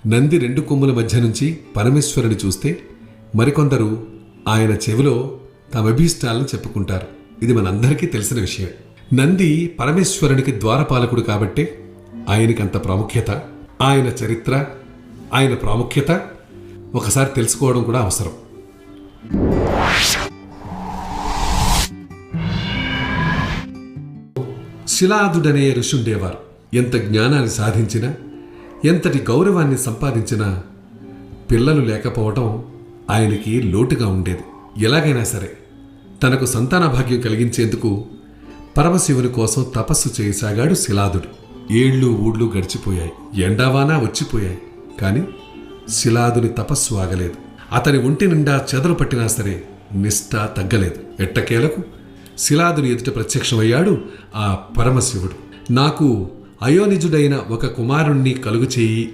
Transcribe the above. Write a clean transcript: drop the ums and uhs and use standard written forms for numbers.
నంది రెండు కొమ్ముల మధ్య నుంచి పరమేశ్వరుని చూస్తే మరికొందరు ఆయన చెవిలో తమ అభీష్టాలను చెప్పుకుంటారు. ఇది మనందరికీ తెలిసిన విషయం. నంది పరమేశ్వరునికి ద్వారపాలకుడు కాబట్టే ఆయనకి అంత ప్రాముఖ్యత. ఆయన చరిత్ర, ఆయన ప్రాముఖ్యత ఒకసారి తెలుసుకోవడం కూడా అవసరం. శిలాదుడనే ఋషుండేవారు. ఎంత జ్ఞానాన్ని సాధించినా, ఎంతటి గౌరవాన్ని సంపాదించినా పిల్లలు లేకపోవడం ఆయనకి లోటుగా ఉండేది. ఎలాగైనా సరే తనకు సంతాన భాగ్యం కలిగించేందుకు పరమశివుని కోసం తపస్సు చేయసాగాడు శిలాదుడు. ఏళ్ళు ఊళ్ళు గడిచిపోయాయి, ఎండావానా వచ్చిపోయాయి. కాని శిలాదుని తపస్సు ఆగలేదు. అతని ఒంటి నిండా చెదలు పట్టినా సరే నిష్ఠ తగ్గలేదు. ఎట్టకేలకు శిలాదుని ఎదుట ప్రత్యక్షమయ్యాడు ఆ పరమశివుడు. నాకు అయోనిజుడైన ఒక కుమారుణ్ణి కలుగు చేయి